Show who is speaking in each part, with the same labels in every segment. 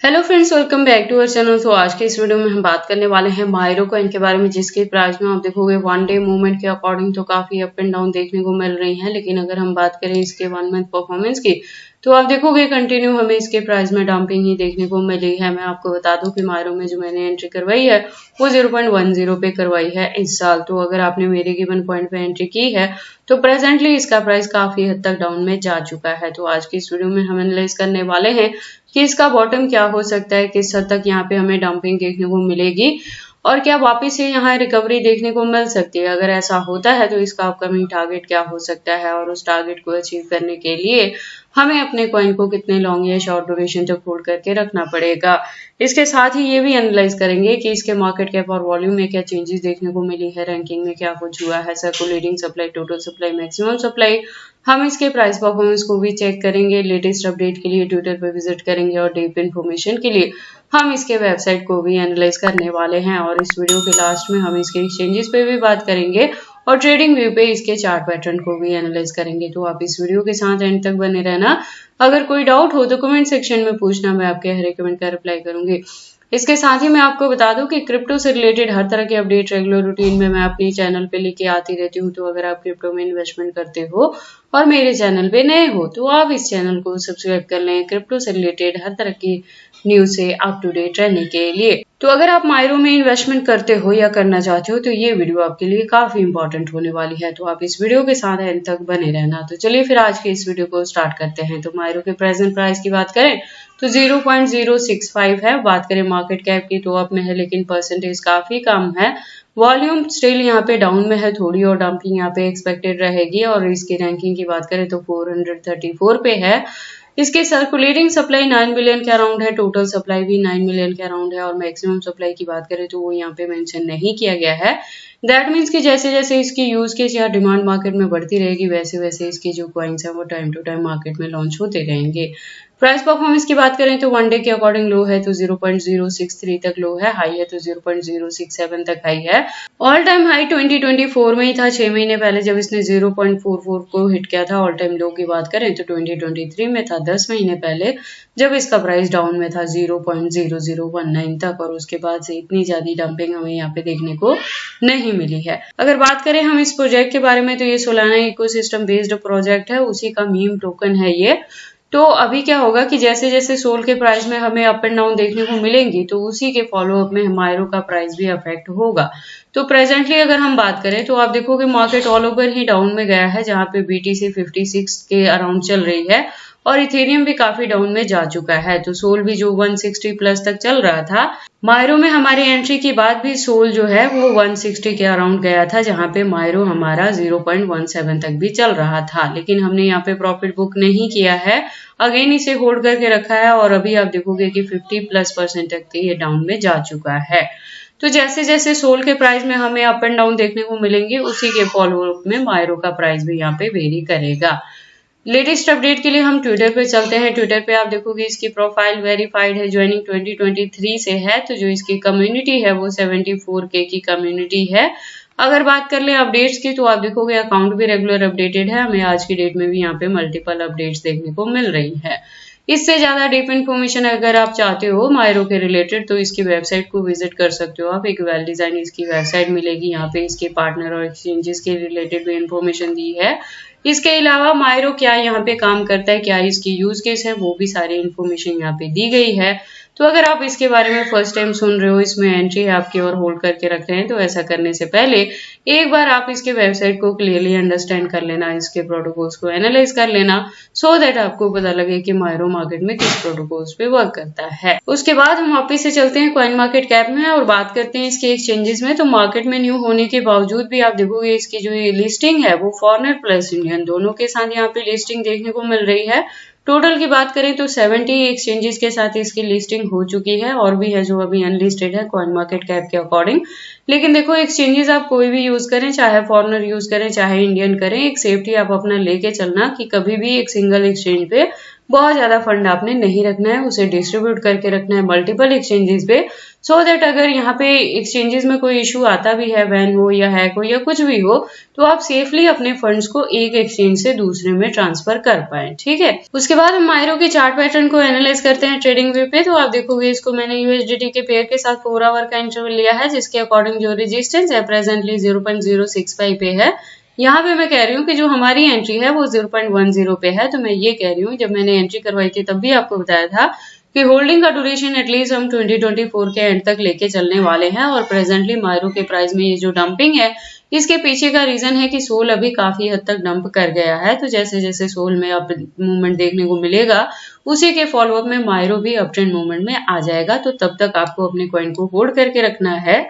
Speaker 1: Hello friends, welcome back to our channel. तो आज के इस वीडियो में हम बात करने वाले हैं मायरो कॉइन के बारे में, जिसके प्राइस में आप देखोगे वन डे मूवमेंट के अकॉर्डिंग तो काफी अप एंड डाउन देखने को मिल रही है। लेकिन अगर हम बात करें इसके 1 मंथ परफॉर्मेंस की, तो आप देखोगे कंटिन्यू हमें इसके प्राइस में डंपिंग ही देखने को मिली है। मैं आपको बता दूं कि मायरो में जो मैंने एंट्री करवाई है वो 0.10 पे करवाई है इस साल। तो अगर आपने मेरे गिवन पॉइंट पे एंट्री की है तो प्रेजेंटली इसका प्राइस काफी हद तक डाउन में जा चुका है। तो आज की इस वीडियो में हम एनालाइज करने वाले हैं कि इसका बॉटम क्या हो सकता है, किस हद तक यहाँ पे हमें डंपिंग देखने को मिलेगी और क्या वापस से यहाँ रिकवरी देखने को मिल सकती है। अगर ऐसा होता है तो इसका अपकमिंग टारगेट क्या हो सकता है और उस टारगेट को अचीव करने के लिए हमें अपने कॉइन को कितने लॉन्ग या शॉर्ट ड्यूरेशन तक होल्ड करके रखना पड़ेगा। इसके साथ ही ये भी एनालाइज करेंगे कि इसके मार्केट कैप और वॉल्यूम में क्या चेंजेस देखने को मिली है, रैंकिंग में क्या कुछ हुआ है, circulating supply, total supply, maximum supply. हम इसके प्राइस परफॉर्मेंस को भी चेक करेंगे। लेटेस्ट अपडेट के लिए ट्विटर पर विजिट करेंगे और डीप इन्फॉर्मेशन के लिए हम इसके वेबसाइट को भी एनालाइज करने वाले हैं। और इस वीडियो के लास्ट में हम इसके एक्सचेंजेस पे भी बात करेंगे और ट्रेडिंग व्यू पे इसके चार्ट पैटर्न को भी एनालाइज करेंगे। तो आप इस वीडियो के साथ एंड तक बने रहना। अगर कोई डाउट हो तो कमेंट सेक्शन में पूछना, मैं आपके हर एक कमेंट का रिप्लाई करूंगी। इसके साथ ही मैं आपको बता दूं कि क्रिप्टो से रिलेटेड हर तरह के अपडेट रेगुलर रूटीन में मैं अपने चैनल पे लेके आती रहती हूँ। तो अगर आप क्रिप्टो में इन्वेस्टमेंट करते हो और मेरे चैनल पे नए हो तो आप इस चैनल को सब्सक्राइब कर लें क्रिप्टो से रिलेटेड हर तरह की न्यूज से अप टू डेट रहने के लिए। तो अगर आप मायरो में इन्वेस्टमेंट करते हो या करना चाहते हो तो ये वीडियो आपके लिए काफी इंपॉर्टेंट होने वाली है। तो आप इस वीडियो के साथ एंड तक बने रहना। तो चलिए फिर आज के इस वीडियो को स्टार्ट करते हैं। तो मायरो के प्रेजेंट प्राइस की बात करें तो 0.065 है। बात करें मार्केट कैप की तो अप में है लेकिन परसेंटेज काफी कम है। वॉल्यूम स्टिल यहाँ पे डाउन में है थोड़ी और डंपिंग यहाँ पे एक्सपेक्टेड रहेगी। और इसकी रैंकिंग की बात करें तो 434 पे है। इसके सर्कुलेटिंग सप्लाई 9 मिलियन के अराउंड है, टोटल सप्लाई भी 9 मिलियन के अराउंड है और मैक्सिमम सप्लाई की बात करें तो वो यहाँ पे मेंशन नहीं किया गया है। दैट मीन्स कि जैसे जैसे इसकी यूज केस या डिमांड मार्केट में बढ़ती रहेगी वैसे वैसे इसकी जो कॉइन्स है वो टाइम टू टाइम मार्केट में लॉन्च होते रहेंगे। प्राइस परफॉर्मेंस की बात करें तो 1 डे के अकॉर्डिंग लो है तो 0.063 तक लो है, हाई है तो 0.067 तक हाई है। ऑल टाइम हाई 2024 में ही था, 6 महीने पहले जब इसने 0.44 को हिट किया था। ऑल टाइम लो की बात करें तो 2023 में था, 10 महीने पहले जब इसका प्राइस डाउन में था 0.0019 तक। और उसके बाद से इतनी ज्यादा डंपिंग हमें यहाँ पे देखने को नहीं मिली है। अगर बात करें हम इस प्रोजेक्ट के बारे में तो ये सोलाना इकोसिस्टम बेस्ड प्रोजेक्ट है, उसी का मीम टोकन है ये। तो अभी क्या होगा कि जैसे जैसे सोल के प्राइस में हमें अप एंड डाउन देखने को मिलेंगी तो उसी के फॉलो अप में मायरो का प्राइस भी अफेक्ट होगा। तो प्रेजेंटली अगर हम बात करें तो आप देखोगे मार्केट ऑल ओवर ही डाउन में गया है, जहां पे BTC 56 के अराउंड चल रही है और इथेरियम भी काफी डाउन में जा चुका है। तो सोल भी जो 160 प्लस तक चल रहा था, मायरो में हमारी एंट्री के बाद भी सोल जो है वो 160 के अराउंड गया था, जहां पे मायरो हमारा 0.17 तक भी चल रहा था। लेकिन हमने यहाँ पे प्रॉफिट बुक नहीं किया है, अगेन इसे होल्ड करके रखा है और अभी आप देखोगे कि 50+% तक ये डाउन में जा चुका है। तो जैसे जैसे सोल के प्राइस में हमें अप एंड डाउन देखने को मिलेंगे उसी के फॉलो अप में मायरो का प्राइस भी यहाँ पे वेरी करेगा। लेटेस्ट अपडेट के लिए हम ट्विटर पे चलते हैं। ट्विटर पे आप देखोगे इसकी प्रोफाइल वेरीफाइड है, ज्वाइनिंग 2023 से है। तो जो इसकी कम्युनिटी है वो 74K की कम्युनिटी है। अगर बात कर ले अपडेट्स की तो आप देखोगे अकाउंट भी रेगुलर अपडेटेड है, हमें आज की डेट में भी यहाँ पे मल्टीपल अपडेट्स देखने को मिल रही है। इससे ज्यादा डीप इन्फॉर्मेशन अगर आप चाहते हो मायरो के रिलेटेड तो इसकी वेबसाइट को विजिट कर सकते हो आप। एक वेल डिजाइन इसकी वेबसाइट मिलेगी, यहाँ पे इसके पार्टनर और एक्सचेंजेस के रिलेटेड भी इन्फॉर्मेशन दी है। इसके अलावा मायरो क्या यहाँ पे काम करता है, क्या इसकी यूज केस है, वो भी सारी इन्फॉर्मेशन यहाँ पे दी गई है। तो अगर आप इसके बारे में फर्स्ट टाइम सुन रहे हो, इसमें एंट्री है आपकी और होल्ड करके रख रहे हैं, तो ऐसा करने से पहले एक बार आप इसके वेबसाइट को क्लियरली अंडरस्टैंड कर लेना, इसके प्रोटोकॉल्स को एनालाइज कर लेना, सो दैट आपको पता लगे कि मायरो मार्केट में किस प्रोटोकॉल्स पे वर्क करता है। उसके बाद हम वापिस से चलते हैं कॉइन मार्केट कैप में और बात करते हैं इसके एक्सचेंजेस में। तो मार्केट में न्यू होने के बावजूद भी आप देखोगे इसकी जो लिस्टिंग है वो फॉरेनर प्लस इंडियन दोनों के साथ यहाँ पे लिस्टिंग देखने को मिल रही है। टोटल की बात करें तो 70 एक्सचेंजेस के साथ इसकी लिस्टिंग हो चुकी है और भी है जो अभी अनलिस्टेड है कॉइन मार्केट कैप के अकॉर्डिंग। लेकिन देखो एक्सचेंजेस आप कोई भी यूज करें, चाहे फॉरेनर यूज करें चाहे इंडियन करें, एक सेफ्टी आप अपना लेके चलना कि कभी भी एक सिंगल एक्सचेंज पे बहुत ज्यादा फंड आपने नहीं रखना है, उसे डिस्ट्रीब्यूट करके रखना है मल्टीपल एक्सचेंजेस पे, सो दैट अगर यहाँ पे एक्सचेंजेस में कोई इशू आता भी है, बैन हो या हैक हो या कुछ भी हो, तो आप सेफली अपने फंड्स को एक एक्सचेंज से दूसरे में ट्रांसफर कर पाए। ठीक है, उसके बाद हम मायरो के चार्ट पैटर्न को एनालाइज करते हैं ट्रेडिंग व्यू पे। तो आप देखोगे इसको मैंने यूएसडीटी के पेयर के साथ 4 आवर का इंटरवल लिया है, जिसके अकॉर्डिंग जो रेजिस्टेंस है प्रेजेंटली 0.065 पे है। यहाँ पे मैं कह रही हूँ कि जो हमारी एंट्री है वो 0.10 पे है। तो मैं ये कह रही हूँ, जब मैंने एंट्री करवाई थी तब भी आपको बताया था कि होल्डिंग का ड्यूरेशन एटलीस्ट हम 2024 के एंड तक लेके चलने वाले हैं। और प्रेजेंटली मायरो के प्राइस में ये जो डंपिंग है, इसके पीछे का रीजन है कि सोल अभी काफी हद तक डंप कर गया है। तो जैसे जैसे सोल में अप मूवमेंट देखने को मिलेगा, उसी के फॉलोअप में मायरो भी अप ट्रेंड मूवमेंट में आ जाएगा। तो तब तक आपको अपने कॉइन को होल्ड करके रखना है।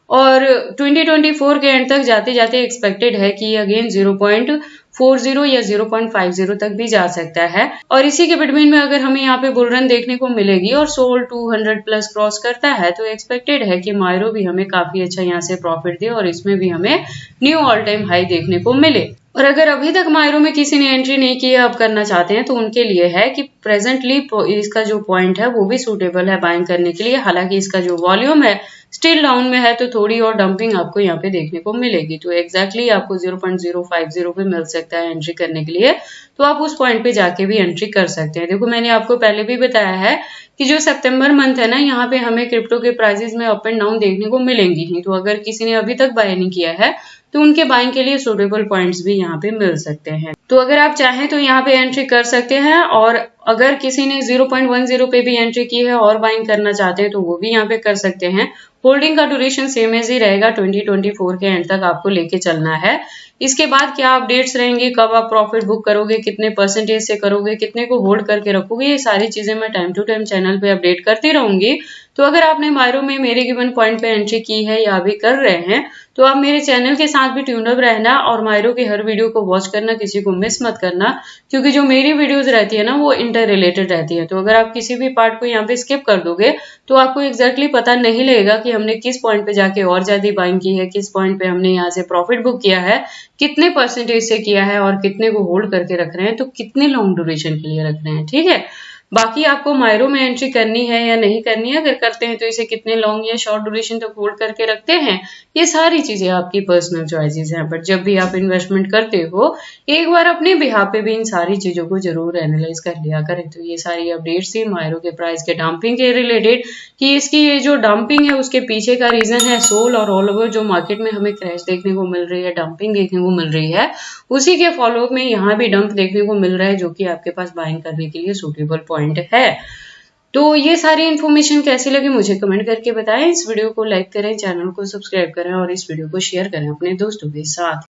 Speaker 1: और 2024 के एंड तक जाते जाते एक्सपेक्टेड है कि अगेन 0.40 या 0.50 तक भी जा सकता है। और इसी के बिटवीन में अगर हमें यहाँ पे बुल रन देखने को मिलेगी और सोल 200 प्लस क्रॉस करता है, तो एक्सपेक्टेड है कि मायरो भी हमें काफी अच्छा यहाँ से प्रॉफिट दे और इसमें भी हमें न्यू ऑल टाइम हाई देखने को मिले। और अगर अभी तक मायरो में किसी ने एंट्री नहीं की है, अब करना चाहते हैं, तो उनके लिए है कि प्रेजेंटली इसका जो पॉइंट है वो भी सूटेबल है बाइंग करने के लिए। हालांकि इसका जो वॉल्यूम है स्टिल डाउन में है, तो थोड़ी और डंपिंग आपको यहाँ पे देखने को मिलेगी। तो एग्जैक्टली आपको 0.050 पे मिल सकता है एंट्री करने के लिए, तो आप उस पॉइंट पे जाके भी एंट्री कर सकते हैं। देखो मैंने आपको पहले भी बताया है कि जो सितंबर मंथ है ना, यहाँ पे हमें क्रिप्टो के प्राइसेस में अप एंड डाउन देखने को मिलेंगी ही। तो अगर किसी ने अभी तक बाय नहीं किया है, तो उनके बाइंग के लिए सूटेबल पॉइंट्स भी यहाँ पे मिल सकते हैं। तो अगर आप चाहें तो यहाँ पे एंट्री कर सकते हैं। और अगर किसी ने 0.10 पे भी एंट्री की है और बाइंग करना चाहते हैं, तो वो भी यहाँ पे कर सकते हैं। होल्डिंग का ड्यूरेशन सेम एज ही रहेगा, 2024 के एंड तक आपको लेके चलना है। इसके बाद क्या अपडेट्स रहेंगी, कब आप प्रॉफिट बुक करोगे, कितने परसेंटेज से करोगे, कितने को होल्ड करके रखोगे, ये सारी चीजें मैं टाइम टू टाइम चैनल पे अपडेट करती रहूंगी। तो अगर आपने मायरो में मेरे गिवन पॉइंट पे एंट्री की है या अभी कर रहे हैं, तो आप मेरे चैनल के साथ भी ट्यून अप रहना और मायरो की हर वीडियो को वॉच करना, किसी को मिस मत करना, क्योंकि जो मेरी वीडियोस रहती है ना वो इंटर रिलेटेड रहती है। तो अगर आप किसी भी पार्ट को यहाँ पे स्किप कर दोगे, तो आपको एग्जैक्टली पता नहीं लगेगा कि हमने किस पॉइंट पे जाके और ज्यादा बाइंग की है, किस पॉइंट पे हमने यहाँ से प्रॉफिट बुक किया है, कितने परसेंटेज से किया है और कितने को होल्ड करके रख रहे हैं, तो कितने लॉन्ग ड्यूरेशन के लिए रख रहे हैं। ठीक है, बाकी आपको मायरो में एंट्री करनी है या नहीं करनी है, अगर करते हैं तो इसे कितने लॉन्ग या शॉर्ट ड्यूरेशन तक होल्ड करके रखते हैं, ये सारी चीजें आपकी पर्सनल चॉइसेस हैं। बट जब भी आप इन्वेस्टमेंट करते हो, एक बार अपने बिहाफ पे भी इन सारी चीजों को जरूर एनालाइज कर लिया करें। तो ये सारी अपडेट्स थी मायरो के प्राइस के डंपिंग के रिलेटेड, कि इसकी ये जो डंपिंग है उसके पीछे का रीजन है सोल, और ऑल ओवर जो मार्केट में हमें क्रैश देखने को मिल रही है, डंपिंग देखने को मिल रही है, उसी के फॉलोअप में यहाँ भी डंप देखने को मिल रहा है, जो कि आपके पास बाइंग करने के लिए सूटेबल पॉइंट है। तो ये सारी इन्फॉर्मेशन कैसी लगी मुझे कमेंट करके बताएं। इस वीडियो को लाइक करें, चैनल को सब्सक्राइब करें और इस वीडियो को शेयर करें अपने दोस्तों के साथ।